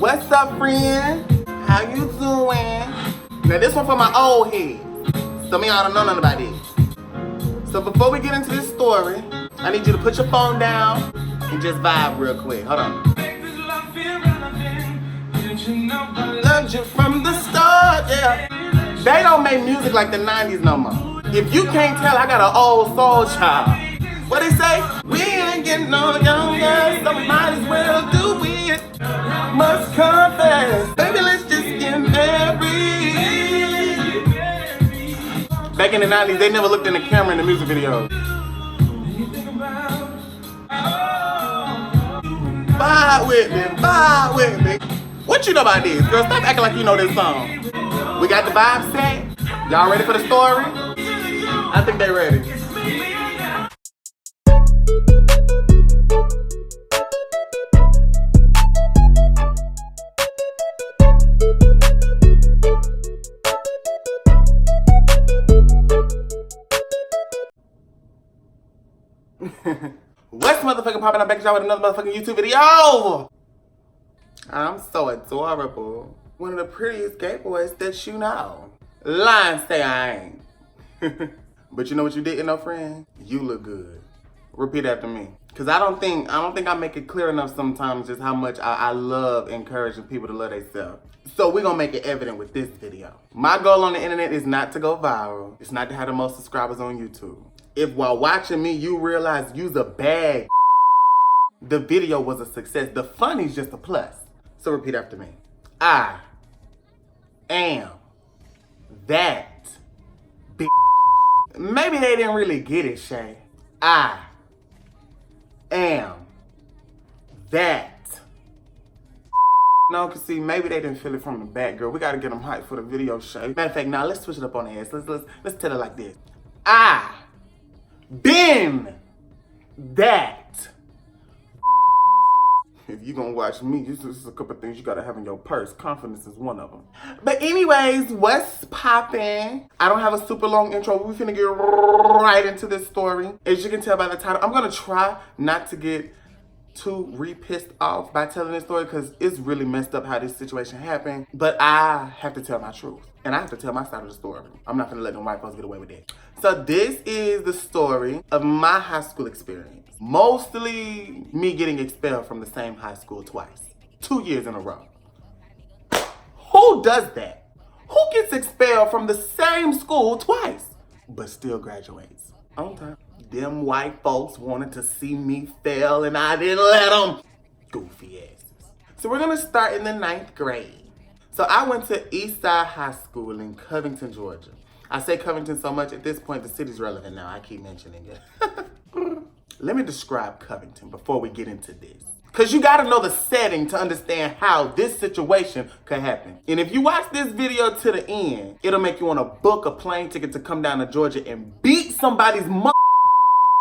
What's up, friend? How you doing? Now this one for my old head. Some of y'all don't know nothing about this. So before we get into this story, I need you to put your phone down and just vibe real quick. Hold on. Loved you from the start, yeah. They don't make music like the 90s no more. If you can't tell, I got an old soul child. What they say? We ain't getting no younger, so we might as well do it. Must confess, baby, let's just get married. Back in the 90s, they never looked in the camera in the music videos. Vibe with me. What you know about this? Girl, stop acting like you know this song. We got the vibe set. Y'all ready for the story? I think they ready. What's motherfucking poppin'? I'm back at y'all with another motherfucking YouTube video. I'm so adorable. One of the prettiest gay boys that you know. Lying say I ain't. But you know what you didn't know, friend? You look good. Repeat after me. Cause I don't think I make it clear enough sometimes just how much I love encouraging people to love themselves. So we're gonna make it evident with this video. My goal on the internet is not to go viral. It's not to have the most subscribers on YouTube. If while watching me you realize you's a bad, the video was a success. The funny's just a plus. So repeat after me. I am that big. Maybe they didn't really get it, Shay. I am that. No, cause see, maybe they didn't feel it from the back, girl. We gotta get them hyped for the video, Shay. Matter of fact, now let's switch it up on the ass. Let's tell it like this. I been that. If you gonna watch me, this is a couple things you gotta have in your purse. Confidence is one of them. But anyways, what's poppin'? I don't have a super long intro. We finna get right into this story. As you can tell by the title, I'm gonna try not to get too pissed off by telling this story because it's really messed up how this situation happened. But I have to tell my truth. And I have to tell my side of the story. I'm not gonna let them white folks get away with it. So this is the story of my high school experience. Mostly me getting expelled from the same high school twice. 2 years in a row. Who does that? Who gets expelled from the same school twice, but still graduates on time? Them white folks wanted to see me fail and I didn't let them. Goofy asses. So we're gonna start in the 9th grade. So I went to Eastside High School in Covington, Georgia. I say Covington so much at this point the city's relevant now. I keep mentioning it. Let me describe Covington before we get into this. Cause you gotta know the setting to understand how this situation could happen. And if you watch this video to the end, it'll make you wanna book a plane ticket to come down to Georgia and beat somebody's mother.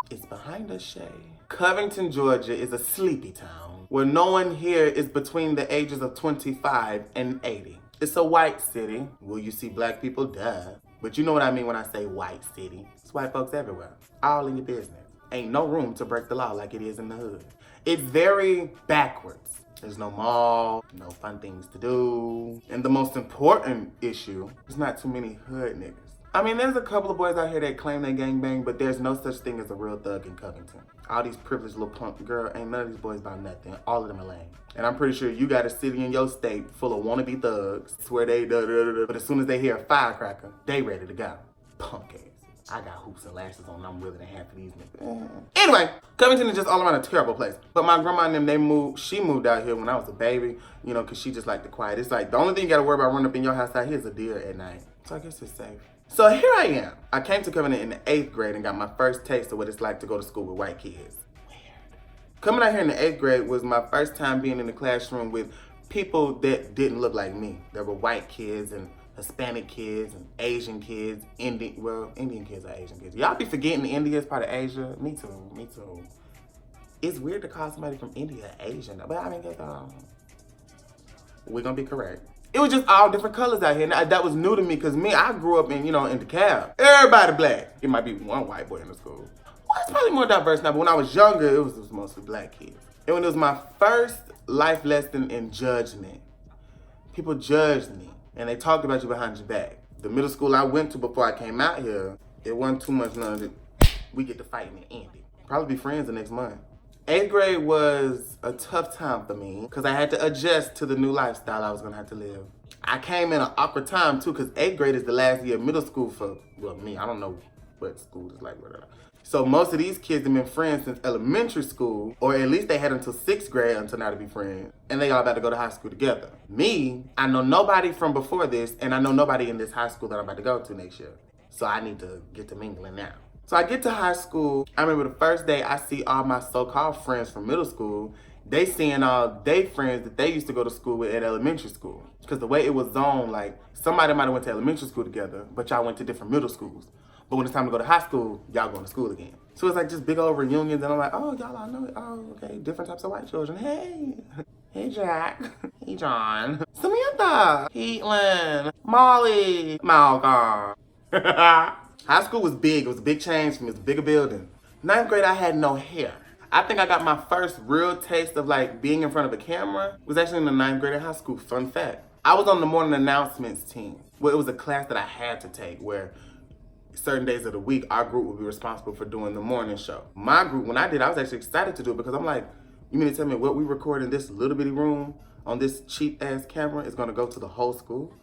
It's behind us, Shay. Covington, Georgia is a sleepy town where no one here is between the ages of 25 and 80. It's a white city. Will you see black people? Duh. But you know what I mean when I say white city. It's white folks everywhere. All in your business. Ain't no room to break the law like it is in the hood. It's very backwards. There's no mall, no fun things to do. And the most important issue, there's not too many hood niggas. I mean, there's a couple of boys out here that claim they gangbang, but there's no such thing as a real thug in Covington. All these privileged little punk girl, ain't none of these boys about nothing. All of them are lame. And I'm pretty sure you got a city in your state full of wannabe thugs, swear they but as soon as they hear a firecracker, they ready to go. Punk ass. I got hoops and lashes on, I'm willing to have for these niggas. Anyway, Covington is just all around a terrible place. But my grandma and them, she moved out here when I was a baby, you know, cause she just liked the quiet. It's like, the only thing you gotta worry about running up in your house out here is a deer at night. So I guess it's safe. So here I am. I came to Covington in the 8th grade and got my first taste of what it's like to go to school with white kids. Weird. Coming out here in the 8th grade was my first time being in the classroom with people that didn't look like me. There were white kids and Hispanic kids and Asian kids, Indian kids are Asian kids. Y'all be forgetting India is part of Asia. Me too. It's weird to call somebody from India Asian, but I mean, we're gonna be correct. It was just all different colors out here. And that was new to me because I grew up in, in DeKalb. Everybody black. It might be one white boy in the school. Well, it's probably more diverse now, but when I was younger, it was mostly black kids. And when it was my first life lesson in judgment, People judged me and they talked about you behind your back. The middle school I went to before I came out here, it wasn't too much none of it. We get to fighting and end it. Probably be friends the next month. 8th grade was a tough time for me because I had to adjust to the new lifestyle I was gonna have to live. I came in an awkward time too because 8th grade is the last year of middle school for, well, me. I don't know what school is like. So most of these kids have been friends since elementary school, or at least they had until 6th grade until now to be friends. And they all about to go to high school together. Me, I know nobody from before this, and I know nobody in this high school that I'm about to go to next year. So I need to get to mingling now. So I get to high school. I remember the first day I see all my so-called friends from middle school. They seeing all their friends that they used to go to school with at elementary school. Because the way it was zoned, like somebody might have went to elementary school together, but y'all went to different middle schools. But when it's time to go to high school, y'all going to school again. So it's like just big old reunions, and I'm like, oh, y'all all know it. Oh, okay, different types of white children. Hey, hey Jack, hey John, Samantha, Caitlin, Molly, Malcolm. High school was big. It was a big change for me. It was a bigger building. 9th grade, I had no hair. I think I got my first real taste of like being in front of a camera. It was actually in the 9th grade at high school. Fun fact. I was on the morning announcements team. Well, it was a class that I had to take where certain days of the week, our group would be responsible for doing the morning show. My group, when I did, I was actually excited to do it because I'm like, you mean to tell me what we record in this little bitty room on this cheap ass camera is gonna go to the whole school?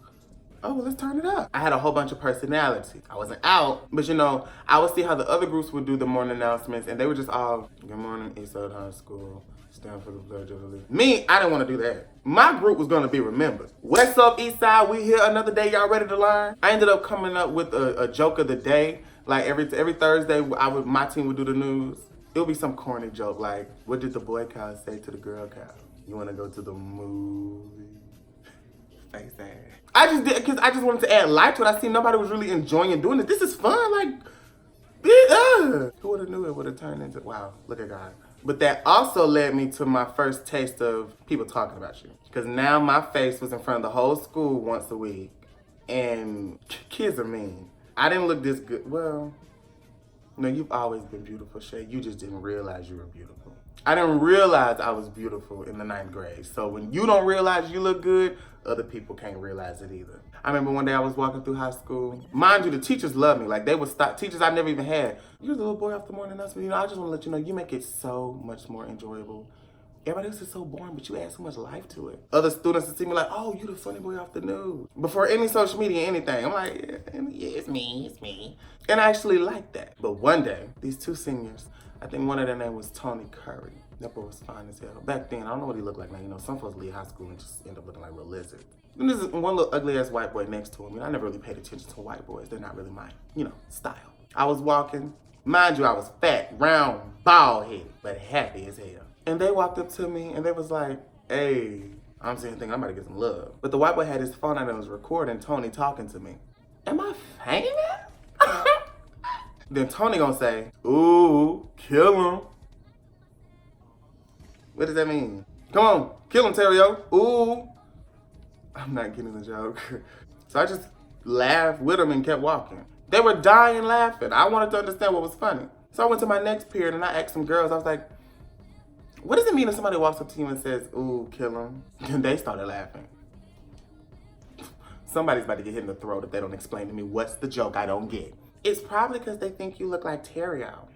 Oh, well, let's turn it up. I had a whole bunch of personality. I wasn't out, but you know, I would see how the other groups would do the morning announcements, and they were just all, good morning, Eastside High School, stand for the Pledge of Allegiance. Me, I didn't want to do that. My group was going to be remembered. What's up, Eastside? We here another day. Y'all ready to learn? I ended up coming up with a joke of the day. Like every Thursday, my team would do the news. It would be some corny joke like, what did the boy cow say to the girl cow? You want to go to the movie? Face ass. I just did because I just wanted to add life to it. I seen nobody was really enjoying doing it. This is fun. Like, who would have knew it would have turned into, wow, look at God. But that also led me to my first taste of people talking about you. Because now my face was in front of the whole school once a week. And kids are mean. I didn't look this good. Well, no, you've always been beautiful, Shay. You just didn't realize you were beautiful. I didn't realize I was beautiful in the 9th grade. So when you don't realize you look good, other people can't realize it either. I remember one day I was walking through high school. Mind you, the teachers loved me. Like, they would stop. Teachers I never even had. You're the little boy off the morning announcement. You know, I just want to let you know, you make it so much more enjoyable. Everybody else is so boring, but you add so much life to it. Other students would see me like, oh, you the funny boy off the news. Before any social media, anything. I'm like, yeah, it's me. And I actually liked that. But one day, these two seniors, I think one of their name was Tony Curry. That boy was fine as hell. Back then, I don't know what he looked like now. You know, some folks leave high school and just end up looking like little lizards. And there's one little ugly ass white boy next to him. You know, I never really paid attention to white boys. They're not really my, style. I was walking. Mind you, I was fat, round, bald headed, but happy as hell. And they walked up to me and they was like, hey, I'm saying, I'm about to get some love. But the white boy had his phone out and was recording Tony talking to me. Am I famous? Then Tony gonna say, ooh, kill him. What does that mean? Come on, kill him, Terrio. Ooh. I'm not getting the joke. So I just laughed with them and kept walking. They were dying laughing. I wanted to understand what was funny. So I went to my next period and I asked some girls, I was like, what does it mean if somebody walks up to you and says, ooh, kill him? And they started laughing. Somebody's about to get hit in the throat if they don't explain to me what's the joke I don't get. It's probably because they think you look like Terrio.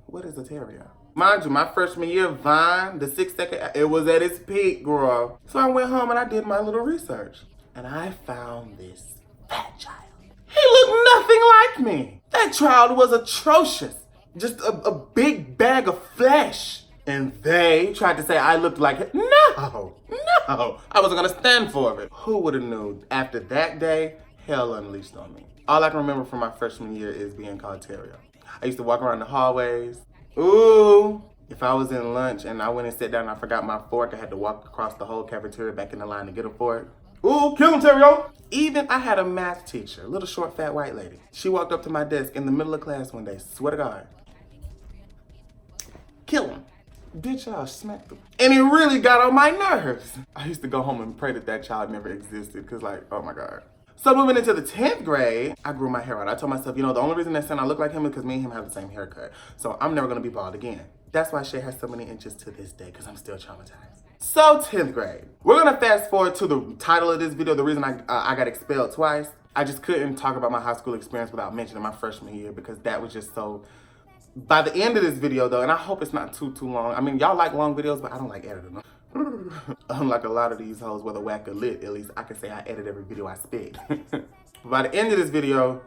What is a Terrio? Mind you, my freshman year, Vine, the 6 second, it was at its peak, girl. So I went home and I did my little research. And I found this fat child. He looked nothing like me. That child was atrocious. Just a big bag of flesh. And they tried to say I looked like him. No, I wasn't gonna stand for it. Who would have known? After that day, hell unleashed on me. All I can remember from my freshman year is being called Terrio. I used to walk around the hallways. Ooh, if I was in lunch and I went and sat down and I forgot my fork, I had to walk across the whole cafeteria back in the line to get a fork. Ooh, kill him, Terrio! Even I had a math teacher, a little short, fat white lady. She walked up to my desk in the middle of class one day, swear to God. Kill him. Bitch, I smacked him. And it really got on my nerves. I used to go home and pray that that child never existed, because like, oh my God. So moving into the 10th grade, I grew my hair out. I told myself, the only reason that son I look like him is because me and him have the same haircut. So I'm never gonna be bald again. That's why Shay has so many inches to this day, because I'm still traumatized. So 10th grade. We're gonna fast forward to the title of this video. The reason I got expelled twice. I just couldn't talk about my high school experience without mentioning my freshman year because that was just so. By the end of this video though, and I hope it's not too long. I mean, y'all like long videos, but I don't like editing them. Unlike a lot of these hoes, whether whack or lit, at least I can say I edit every video I spit. By the end of this video,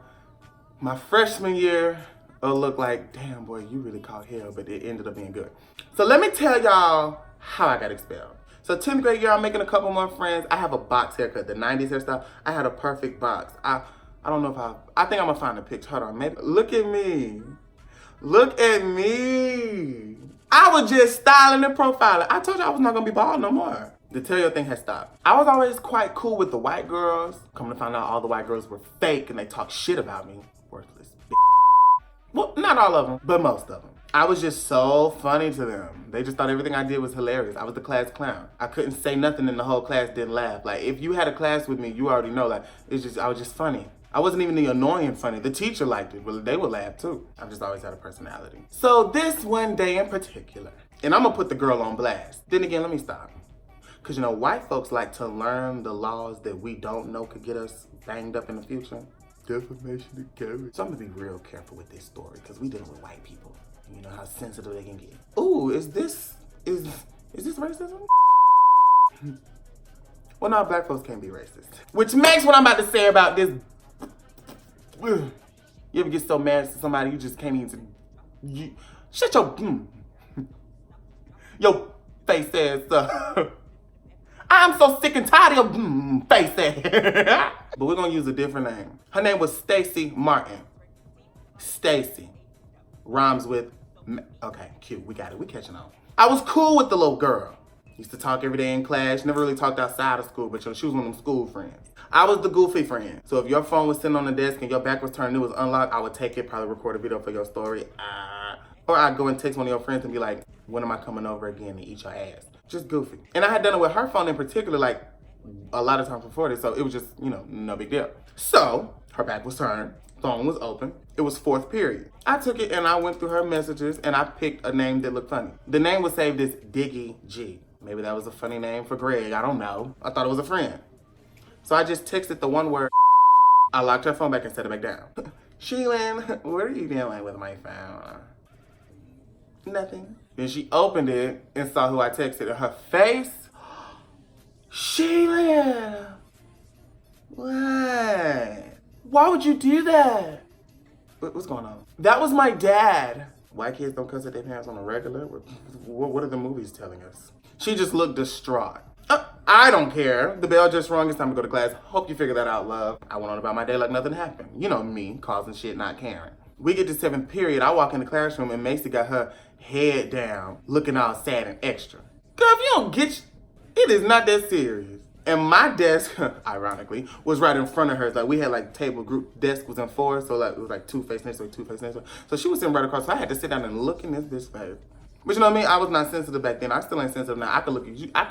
my freshman year, it'll look like, damn boy, you really caught hell, but it ended up being good. So let me tell y'all how I got expelled. So 10th grade year, I'm making a couple more friends. I have a box haircut, the 90s hairstyle. I had a perfect box. I don't know if I think I'm gonna find a picture. Hold on, maybe. Look at me. Look at me. I was just styling and profiling. I told you I was not gonna be bald no more. The Terrio thing has stopped. I was always quite cool with the white girls. Coming to find out all the white girls were fake and they talked shit about me. Worthless bitch. Well, not all of them, but most of them. I was just so funny to them. They just thought everything I did was hilarious. I was the class clown. I couldn't say nothing and the whole class didn't laugh. Like, if you had a class with me, you already know, like, I was just funny. I wasn't even the annoying funny. The teacher liked it. Well, they would laugh too. I've just always had a personality. So this one day in particular, and I'm gonna put the girl on blast. Then again, let me stop. Cause you know, white folks like to learn the laws that we don't know could get us banged up in the future. Defamation and carry. So I'm gonna be real careful with this story because we dealing with white people. You know how sensitive they can get. Ooh, is this racism? Well, no, black folks can't be racist. Which makes what I'm about to say about this. You ever get so mad at somebody you just can't even. Shut your face ass up. I'm so sick and tired of your face ass. But we're gonna use a different name. Her name was Stacy Martin. Stacy. Rhymes with, okay, cute, we got it, we catching on. I was cool with the little girl. Used to talk every day in class, never really talked outside of school, but she was one of them school friends. I was the goofy friend. So if your phone was sitting on the desk and your back was turned and it was unlocked, I would take it, probably record a video for your story. Or I'd go and text one of your friends and be like, when am I coming over again to eat your ass? Just goofy. And I had done it with her phone in particular, like a lot of times before this, so it was just, you know, no big deal. So her back was turned. Phone was open. It was 4th period. I took it and I went through her messages and I picked a name that looked funny. The name was saved as Diggy G. Maybe that was a funny name for Greg. I don't know. I thought it was a friend. So I just texted the one word. I locked her phone back and set it back down. Sheilyn, what are you doing with my phone? Nothing. Then she opened it and saw who I texted and her face. Sheilyn. What? Why would you do that? What's going on? That was my dad. White kids don't cuss at their parents on a regular? What are the movies telling us? She just looked distraught. I don't care. The bell just rung. It's time to go to class. Hope you figure that out, love. I went on about my day like nothing happened. You know me, causing shit, not caring. We get to 7th period. I walk in the classroom and Macy got her head down, looking all sad and extra. Girl, if you don't get it is not that serious. And my desk, ironically, was right in front of hers. Like, we had, like, table group, desk was in 4, so, like, it was, like, 2 face next to her, 2 face next to her. So she was sitting right across, so I had to sit down and look in this bitch's face. But you know what I mean? I was not sensitive back then. I still ain't sensitive now. I could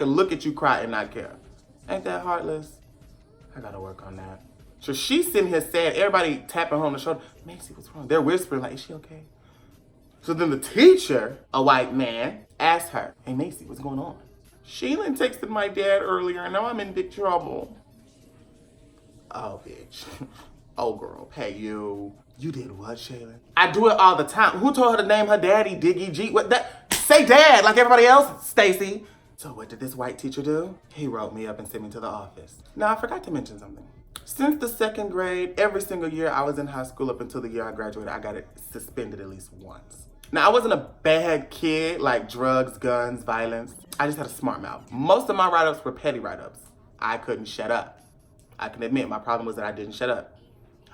look at you cry and not care. Ain't that heartless? I gotta work on that. So she's sitting here sad, everybody tapping her on the shoulder. Macy, what's wrong? They're whispering, like, is she okay? So then the teacher, a white man, asked her, hey, Macy, what's going on? Sheilyn texted my dad earlier and now I'm in big trouble. Oh, bitch. Oh, girl. Hey, you. You did what, Sheilyn? I do it all the time. Who told her to name her daddy Diggy G? What that? Say dad like everybody else, Stacy. So what did this white teacher do? He wrote me up and sent me to the office. Now, I forgot to mention something. Since the 2nd grade, every single year I was in high school up until the year I graduated, I got it suspended at least once. Now, I wasn't a bad kid, like drugs, guns, violence. I just had a smart mouth. Most of my write-ups were petty write-ups. I couldn't shut up. I can admit my problem was that I didn't shut up.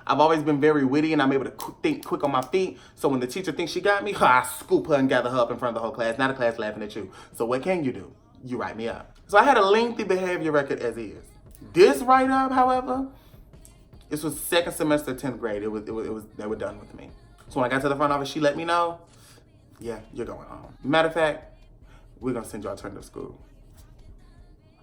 I've always been very witty and I'm able to think quick on my feet. So when the teacher thinks she got me, I scoop her and gather her up in front of the whole class. Now the class laughing at you. So what can you do? You write me up. So I had a lengthy behavior record as is. This write-up, however, this was 2nd semester, 10th grade. They were done with me. So when I got to the front office, she let me know, yeah, you're going home. Matter of fact, we're gonna send you alternative school.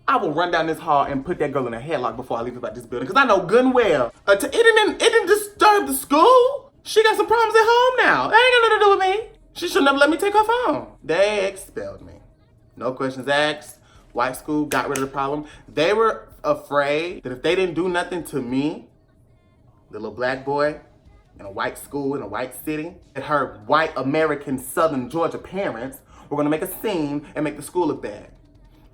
I will run down this hall and put that girl in a headlock before I leave about this building, because I know good and well, it didn't disturb the school. She got some problems at home now. That ain't got nothing to do with me. She should never let me take her phone. They expelled me. No questions asked. white school, got rid of the problem. They were afraid that if they didn't do nothing to me, the little black boy in a white school, in a white city, that her white American Southern Georgia parents were gonna make a scene and make the school look bad.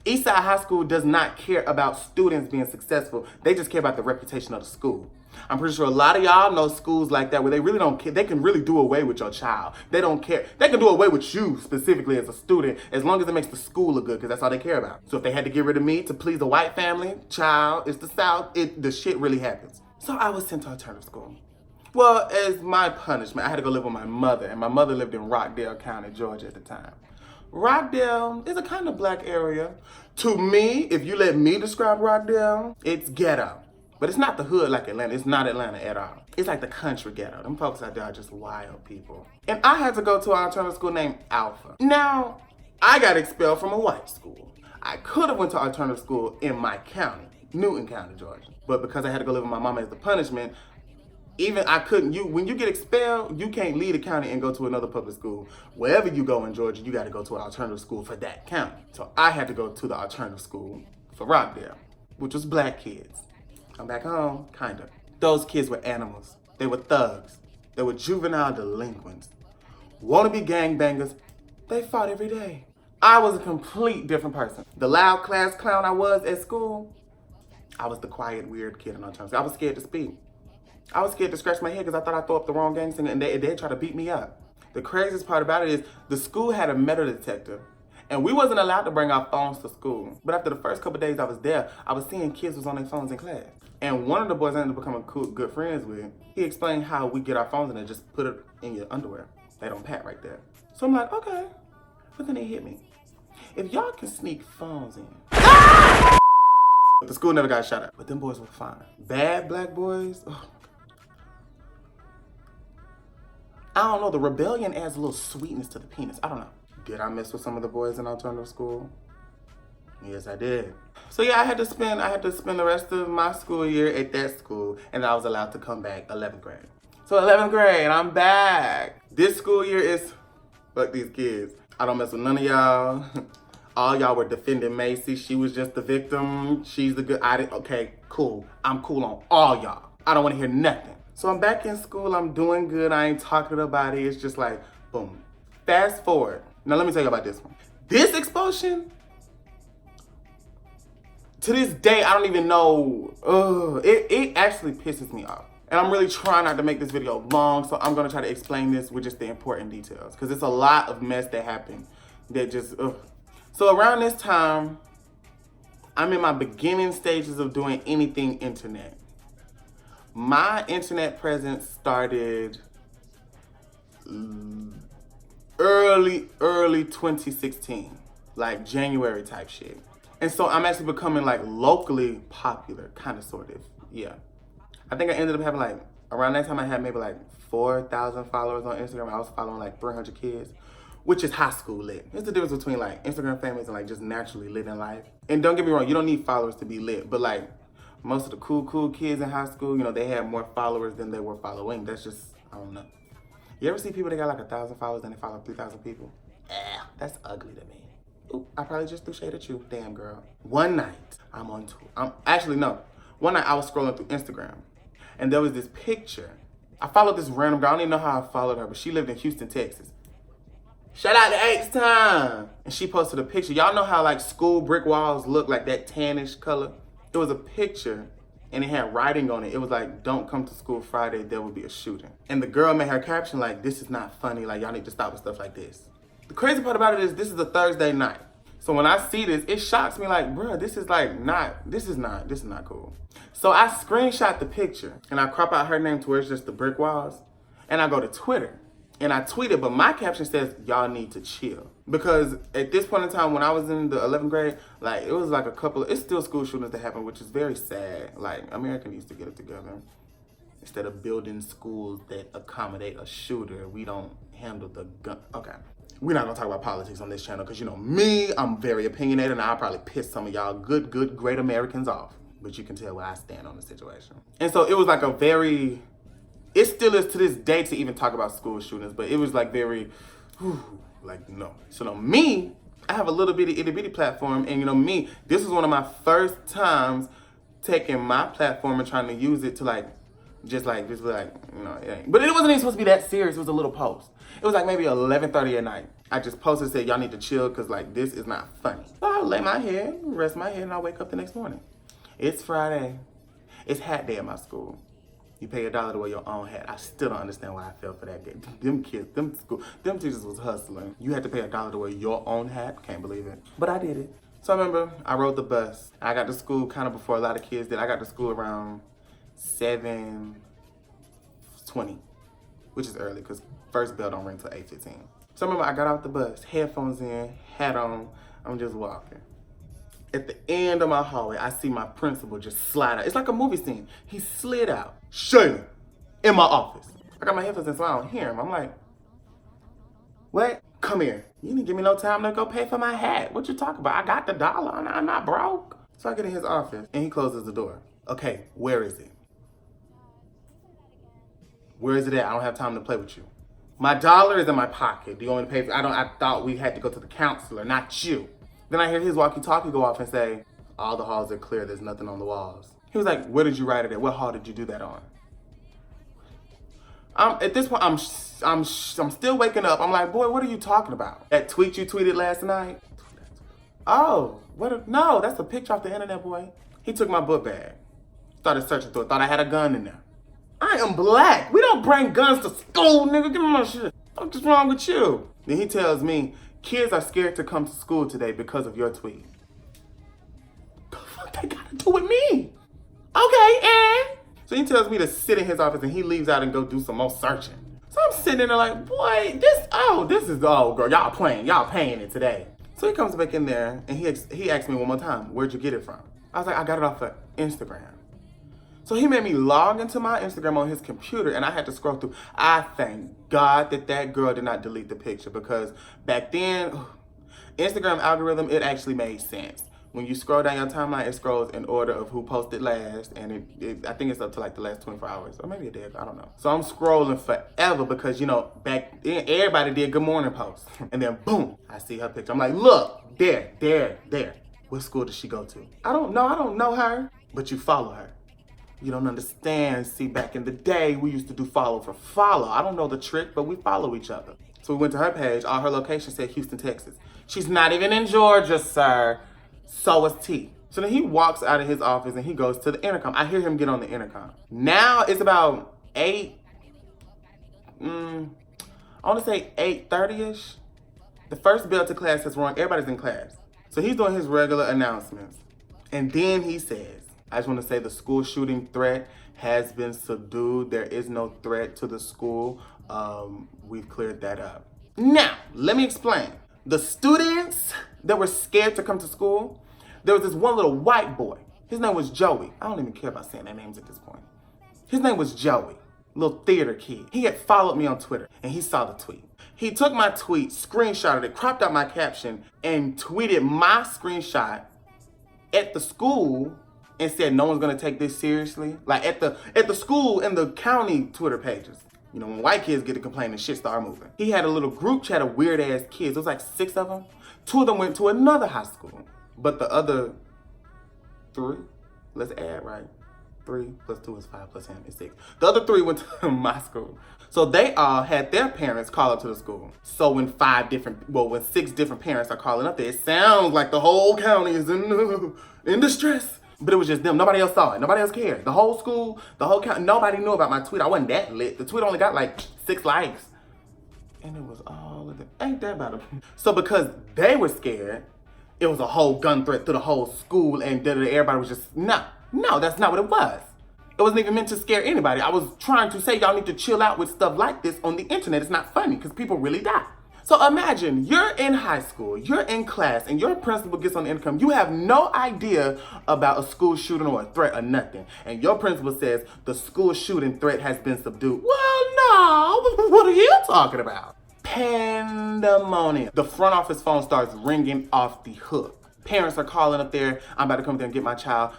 Eastside High School does not care about students being successful. They just care about the reputation of the school. I'm pretty sure a lot of y'all know schools like that where they really don't care. They can really do away with your child. They don't care. They can do away with you specifically as a student as long as it makes the school look good, because that's all they care about. So if they had to get rid of me to please a white family, child, it's the South, the shit really happens. So I was sent to alternative school. Well, as my punishment, I had to go live with my mother, and my mother lived in Rockdale County, Georgia at the time. Rockdale is a kind of black area. To me, if you let me describe Rockdale, it's ghetto. But it's not the hood like Atlanta. It's not Atlanta at all. It's like the country ghetto. Them folks out there are just wild people. And I had to go to an alternative school named Alpha. Now, I got expelled from a white school. I could have went to alternative school in my county, Newton County, Georgia. But because I had to go live with my mama as the punishment, even I couldn't, when you get expelled, you can't leave the county and go to another public school. Wherever you go in Georgia, you got to go to an alternative school for that county. So I had to go to the alternative school for Rockdale, which was black kids. I'm back home, kind of. Those kids were animals. They were thugs. They were juvenile delinquents. Wannabe gangbangers. They fought every day. I was a complete different person. The loud class clown I was at school, I was the quiet, weird kid in alternative school. I was scared to speak. I was scared to scratch my head because I thought I threw up the wrong gang singer and they'd try to beat me up. The craziest part about it is the school had a metal detector and we wasn't allowed to bring our phones to school. But after the first couple days I was there, I was seeing kids was on their phones in class. And one of the boys I ended up becoming good friends with, he explained how we get our phones and then just put it in your underwear. They don't pat right there. So I'm like, okay. But then it hit me. If y'all can sneak phones in. But the school never got shot at. But them boys were fine. Bad black boys, oh. I don't know, the rebellion adds a little sweetness to the penis. I don't know. Did I mess with some of the boys in alternative school? Yes, I did. So yeah, I had to spend the rest of my school year at that school, and I was allowed to come back 11th grade. So 11th grade, I'm back. This school year is, fuck these kids. I don't mess with none of y'all. All y'all were defending Macy. She was just the victim. She's the good, okay, cool. I'm cool on all y'all. I don't wanna hear nothing. So I'm back in school, I'm doing good, I ain't talking to nobody, it's just like, boom. Fast forward. Now let me tell you about this one. This expulsion, to this day, I don't even know, it actually pisses me off. And I'm really trying not to make this video long, so I'm gonna try to explain this with just the important details, because it's a lot of mess that happened that just, So around this time, I'm in my beginning stages of doing anything internet. My internet presence started early 2016, like January type shit. And so I'm actually becoming like locally popular, kind of, sort of, yeah. I think I ended up having like, around that time I had maybe like 4,000 followers on Instagram. I was following like 300 kids, which is high school lit. There's the difference between like Instagram famous and like just naturally living life. And don't get me wrong, you don't need followers to be lit, but like, most of the cool kids in high school, you know, they had more followers than they were following. That's just, I don't know. You ever see people that got like 1,000 followers and they follow 3,000 people? That's ugly to me. Ooh, I probably just threw shade at you. Damn, girl. One night, I'm on tour. One night I was scrolling through Instagram and there was this picture. I followed this random girl. I don't even know how I followed her, but she lived in Houston, Texas. Shout out to H-Time. And she posted a picture. Y'all know how like school brick walls look, like that tannish color? It was a picture and it had writing on it. It was like, don't come to school Friday, there will be a shooting. And the girl made her caption like, this is not funny, like y'all need to stop with stuff like this. The crazy part about it is this is a Thursday night. So when I see this, it shocks me like, bruh, this is not cool. So I screenshot the picture and I crop out her name to where it's just the brick walls. And I go to Twitter and I tweeted, but my caption says, y'all need to chill. Because at this point in time, when I was in the 11th grade, like it was like it's still school shootings that happen, which is very sad. Like America needs to get it together. Instead of building schools that accommodate a shooter, we don't handle the gun. Okay. We're not gonna talk about politics on this channel because you know me, I'm very opinionated and I'll probably piss some of y'all good, great Americans off. But you can tell where I stand on the situation. And so it was like it still is to this day to even talk about school shootings, but it was like very, like no. So no, me, I have a little bitty itty bitty platform, and you know me, this was one of my first times taking my platform and trying to use it to like, just like, you know, it ain't. But it wasn't even supposed to be that serious. It was a little post. It was like maybe 11:30 at night. I just posted, said, y'all need to chill because like this is not funny. So I lay my head, rest my head, and I wake up the next morning. It's Friday. It's hat day at my school. You pay $1 to wear your own hat. I still don't understand why I fell for that. Them kids, them teachers was hustling. You had to pay $1 to wear your own hat. Can't believe it. But I did it. So I remember I rode the bus. I got to school kind of before a lot of kids did. I got to school around 7:20, which is early because first bell don't ring till 8:15. So I remember I got out the bus, headphones in, hat on. I'm just walking. At the end of my hallway, I see my principal just slide out. It's like a movie scene. He slid out, Shayla, in my office. I got my headphones in so I don't hear him. I'm like, what? Come here. You didn't give me no time to go pay for my hat. What you talking about? I got the $1 and I'm not broke. So I get in his office and he closes the door. Okay, where is it? Where is it at? I don't have time to play with you. My $1 is in my pocket. Do you want me to pay for it? I thought we had to go to the counselor, not you. Then I hear his walkie-talkie go off and say, all the halls are clear, there's nothing on the walls. He was like, where did you write it at? What hall did you do that on? At this point, I'm still waking up. I'm like, boy, what are you talking about? That tweet you tweeted last night? Oh, no, that's a picture off the internet, boy. He took my book bag. Started searching through it, thought I had a gun in there. I am black. We don't bring guns to school, nigga. Give me my shit. What's wrong with you? Then he tells me, kids are scared to come to school today because of your tweet. The fuck that got to do with me? Okay, and? So he tells me to sit in his office and he leaves out and go do some more searching. So I'm sitting in there like, boy, this is, girl, y'all paying it today. So he comes back in there and he asked me one more time, where'd you get it from? I was like, I got it off of Instagram. So he made me log into my Instagram on his computer and I had to scroll through. I thank God that girl did not delete the picture because back then, Instagram algorithm, it actually made sense. When you scroll down your timeline, it scrolls in order of who posted last and I think it's up to like the last 24 hours or maybe a day, I don't know. So I'm scrolling forever because, you know, back then everybody did good morning posts. And then boom, I see her picture. I'm like, look, there. What school does she go to? I don't know her, but you follow her. You don't understand. See, back in the day, we used to do follow for follow. I don't know the trick, but we follow each other. So we went to her page. All her location said Houston, Texas. She's not even in Georgia, sir. So is T. So then he walks out of his office and he goes to the intercom. I hear him get on the intercom. Now it's about 8, I want to say 8:30-ish. The first bell to class has rung. Everybody's in class. So he's doing his regular announcements. And then he says, I just want to say the school shooting threat has been subdued. There is no threat to the school. We've cleared that up. Now, let me explain. The students that were scared to come to school, there was this one little white boy. His name was Joey. I don't even care about saying their names at this point. His name was Joey, little theater kid. He had followed me on Twitter and he saw the tweet. He took my tweet, screenshotted it, cropped out my caption, and tweeted my screenshot at the school and said no one's gonna take this seriously. Like at the school and the county Twitter pages. You know, when white kids get to complaining, shit start moving. He had a little group chat of weird ass kids. It was like 6 of them. 2 of them went to another high school. But the other 3, let's add, right? 3 plus 2 is 5 plus 10 is 6. The other 3 went to my school. So they all had their parents call up to the school. So when 6 different parents are calling up there, it sounds like the whole county is in distress. But it was just them. Nobody else saw it. Nobody else cared. The whole school, the whole county, nobody knew about my tweet. I wasn't that lit. The tweet only got like 6 likes. And it was all of them. Ain't that about it? So because they were scared, it was a whole gun threat through the whole school and everybody was just, no, that's not what it was. It wasn't even meant to scare anybody. I was trying to say y'all need to chill out with stuff like this on the internet. It's not funny because people really die. So imagine you're in high school, you're in class, and your principal gets on the intercom. You have no idea about a school shooting or a threat or nothing. And your principal says the school shooting threat has been subdued. Well, no, what are you talking about? Pandemonium. The front office phone starts ringing off the hook. Parents are calling up there. I'm about to come there and get my child.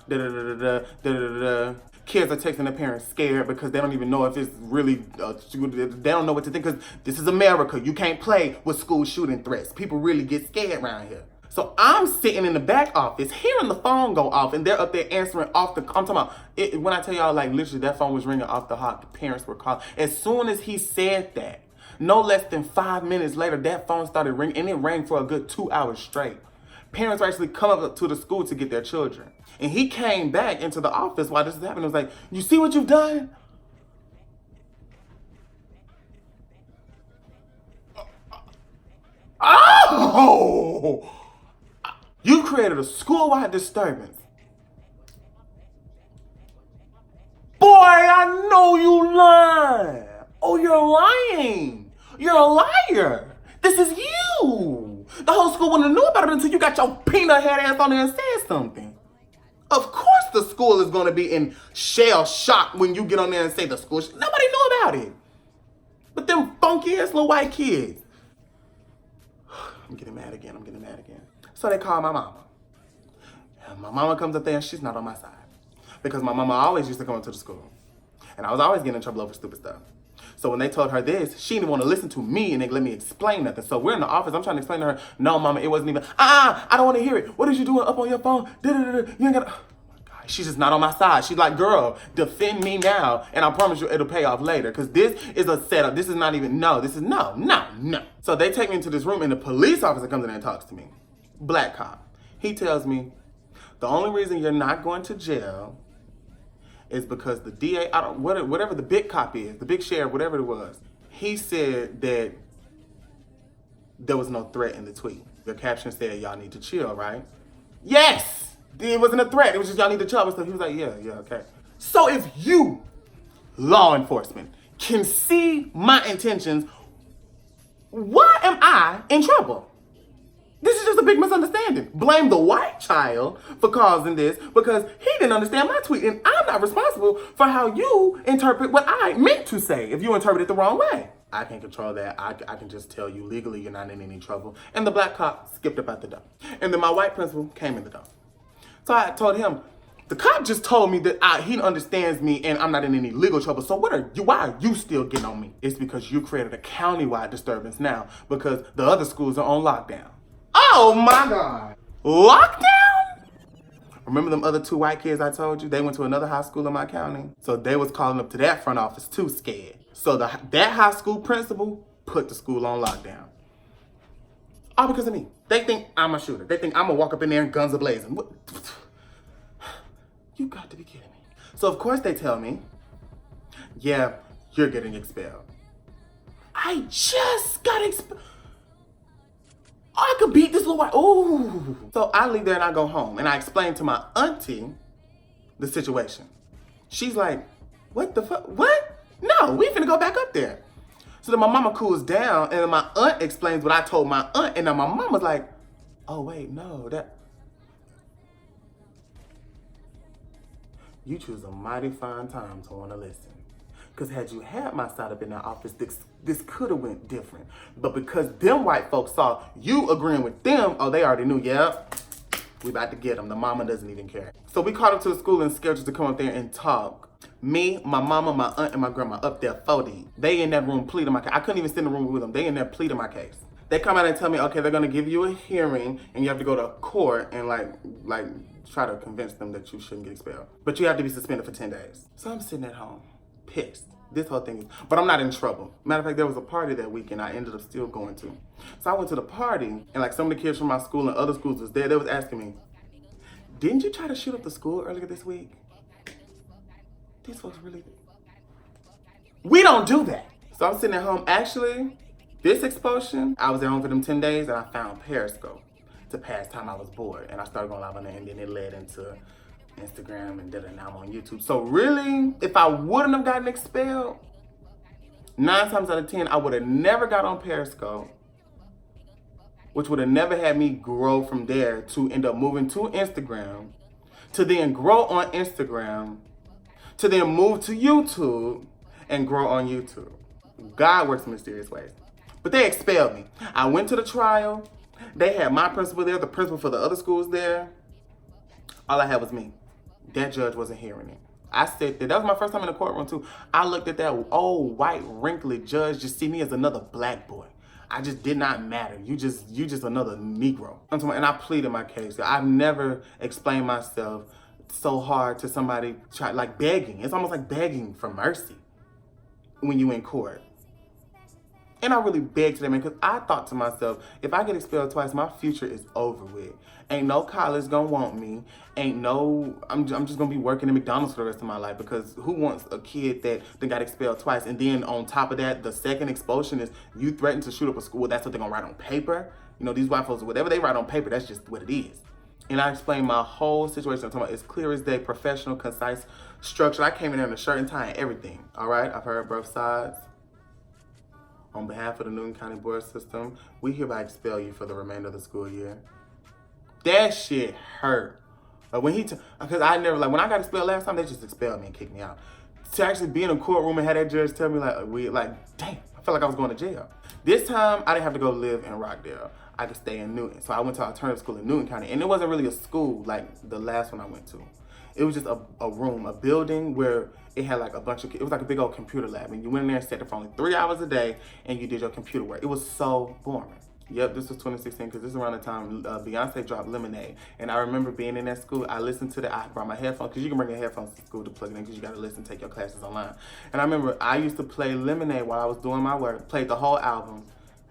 Kids are texting their parents scared because they don't even know if it's really, they don't know what to think because this is America. You can't play with school shooting threats. People really get scared around here. So I'm sitting in the back office, hearing the phone go off, and they're up there answering off the, I'm talking about, when I tell y'all, like, literally, that phone was ringing off the hook. The parents were calling. As soon as he said that, no less than 5 minutes later, that phone started ringing, and it rang for a good 2 hours straight. Parents were actually coming up to the school to get their children. And he came back into the office while this was happening. He was like, you see what you've done? Oh! You created a school-wide disturbance. Boy, I know you lying. Oh, you're lying. You're a liar. This is you. The whole school wouldn't have knew about it until you got your peanut head ass on there and said something. Of course the school is going to be in shell shock when you get on there and say the school. Nobody knew about it. But them funky ass little white kids. I'm getting mad again. So they call my mama. And my mama comes up there and she's not on my side. Because my mama always used to come up to the school. And I was always getting in trouble over stupid stuff. So when they told her this, she didn't want to listen to me and they let me explain nothing. So we're in the office. I'm trying to explain to her, no, mama, it wasn't even, I don't want to hear it. What is you doing up on your phone? You ain't got to. Oh my God. She's just not on my side. She's like, girl, defend me now. And I promise you it'll pay off later. Because this is a setup. This is not even, this is no. So they take me into this room and the police officer comes in and talks to me. Black cop. He tells me, the only reason you're not going to jail is because the DA, whatever the big cop is, the big sheriff, whatever it was, he said that there was no threat in the tweet. The caption said, y'all need to chill, right? Yes! It wasn't a threat. It was just y'all need to chill. So he was like, yeah, okay. So if you, law enforcement, can see my intentions, why am I in trouble? This is just a big misunderstanding. Blame the white child for causing this because he didn't understand my tweet. And I'm not responsible for how you interpret what I meant to say if you interpret it the wrong way. I can't control that. I can just tell you legally you're not in any trouble. And the black cop skipped up out the door. And then my white principal came in the door. So I told him, the cop just told me that he understands me and I'm not in any legal trouble. So why are you still getting on me? It's because you created a county-wide disturbance now because the other schools are on lockdown. Oh my God. Lockdown? Remember them other 2 white kids I told you? They went to another high school in my county. So they was calling up to that front office too scared. So that high school principal put the school on lockdown. All because of me. They think I'm a shooter. They think I'm gonna walk up in there and guns are blazing. What? You got to be kidding me. So of course they tell me, yeah, you're getting expelled. I just got expelled. I could beat this little white. Ooh. So I leave there and I go home and I explain to my auntie the situation. She's like, what the fuck? What? No, we finna go back up there. So then my mama cools down and then my aunt explains what I told my aunt. And then my mama's like, oh wait, no, you choose a mighty fine time to wanna listen. Because had you had my side up in that office, this could have went different. But because them white folks saw you agreeing with them, oh, they already knew, yeah, we about to get them. The mama doesn't even care. So we called up to the school and scheduled to come up there and talk. Me, my mama, my aunt, and my grandma up there 40. They in that room pleading my case. I couldn't even sit in the room with them. They in there pleading my case. They come out and tell me, okay, they're gonna give you a hearing and you have to go to court and like try to convince them that you shouldn't get expelled. But you have to be suspended for 10 days. So I'm sitting at home. Pissed. This whole thing is, but I'm not in trouble. Matter of fact, there was a party that weekend I ended up still going to. So I went to the party and like some of the kids from my school and other schools was there. They was asking me, didn't you try to shoot up the school earlier this week? These folks really, we don't do that. So I'm sitting at home. Actually, this expulsion, I was at home for them 10 days and I found Periscope to pass time I was bored. And I started going live on there and then it led into Instagram and now I'm on YouTube. So really, if I wouldn't have gotten expelled, 9 times out of 10, I would have never got on Periscope, which would have never had me grow from there to end up moving to Instagram, to then grow on Instagram, to then move to YouTube and grow on YouTube. God works in mysterious ways. But they expelled me. I went to the trial. They had my principal there, the principal for the other schools there. All I had was me. That judge wasn't hearing it. I said that was my first time in the courtroom too. I looked at that old white wrinkly judge, just see me as another black boy. I just did not matter. You just another Negro. And I pleaded my case. I've never explained myself so hard to somebody, like begging. It's almost like begging for mercy when you in court. And I really begged to that man because I thought to myself, if I get expelled twice, my future is over with. Ain't no college gonna want me. I'm just gonna be working at McDonald's for the rest of my life, because who wants a kid that got expelled twice? And then on top of that, the second expulsion is you threaten to shoot up a school. That's what they're gonna write on paper. You know, these white folks, whatever they write on paper, that's just what it is. And I explained my whole situation. I'm talking about it's clear as day, professional, concise, structured. I came in there in a shirt and tie and everything. All right, I've heard both sides. On behalf of the Newton County Board System, we hereby expel you for the remainder of the school year. That shit hurt. Because I never, when I got expelled last time, they just expelled me and kicked me out. To actually be in a courtroom and have that judge tell me damn, I felt like I was going to jail. This time, I didn't have to go live in Rockdale. I could stay in Newton. So I went to alternative school in Newton County. And it wasn't really a school like the last one I went to. It was just a room, a building where it had like a bunch of, it was like a big old computer lab. And you went in there and sat there for only 3 hours a day and you did your computer work. It was so boring. Yep, this was 2016 because this is around the time Beyonce dropped Lemonade. And I remember being in that school, I listened to I brought my headphones, because you can bring your headphones to school to plug it in because you got to listen, take your classes online. And I remember I used to play Lemonade while I was doing my work, played the whole album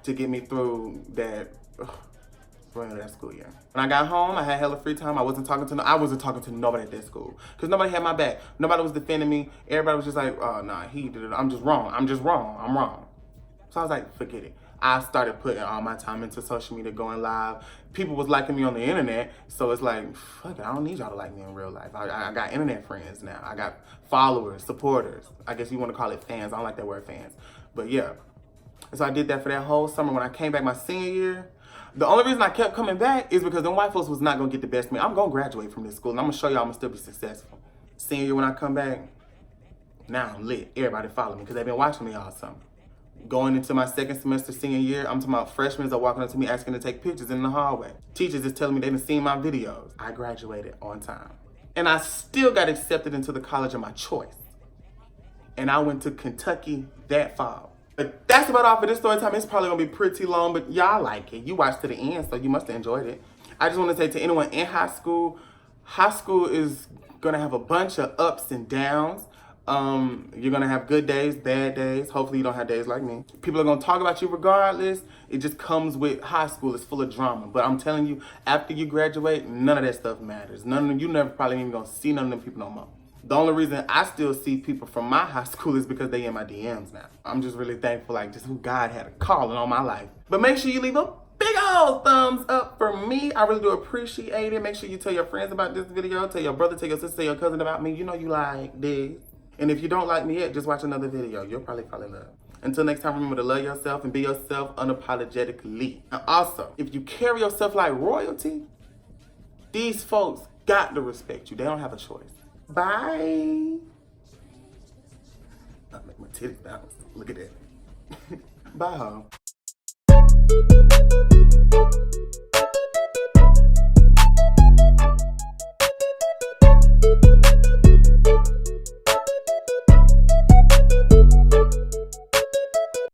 to get me through that, that school year. When I got home, I had hella free time. I wasn't talking to nobody at that school because nobody had my back. Nobody was defending me. Everybody was just like, oh, nah, he did it. I'm just wrong. I'm wrong. So I was like, forget it. I started putting all my time into social media, going live. People was liking me on the internet, so it's like, fuck it, I don't need y'all to like me in real life. I got internet friends now. I got followers, supporters. I guess you want to call it fans. I don't like that word fans. But yeah. So I did that for that whole summer. When I came back my senior year, the only reason I kept coming back is because them white folks was not going to get the best of me. I'm going to graduate from this school, and I'm going to show y'all I'm going to still be successful. Senior year when I come back, now I'm lit. Everybody follow me because they've been watching me all summer. Going into my second semester senior year, I'm talking about freshmen are walking up to me asking to take pictures in the hallway. Teachers is telling me they didn't see my videos. I graduated on time. And I still got accepted into the college of my choice. And I went to Kentucky that fall. But that's about all for this story time. It's probably gonna be pretty long, but y'all like it. You watched to the end, so you must have enjoyed it. I just want to say to anyone in high school is gonna have a bunch of ups and downs. You're gonna have good days, bad days. Hopefully you don't have days like me. People are gonna talk about you regardless. It just comes with high school. It's full of drama. But I'm telling you, after you graduate, none of that stuff matters. You never probably even gonna see none of them people no more. The only reason I still see people from my high school is because they in my DMs now. I'm just really thankful, just who God had a calling on my life. But make sure you leave a big old thumbs up for me. I really do appreciate it. Make sure you tell your friends about this video. Tell your brother, tell your sister, tell your cousin about me. You know you like this. And if you don't like me yet, just watch another video. You'll probably fall in love. Until next time, remember to love yourself and be yourself unapologetically. And also, if you carry yourself like royalty, these folks got to respect you. They don't have a choice. Bye. I make my titties bounce. Look at that. Bye, ho.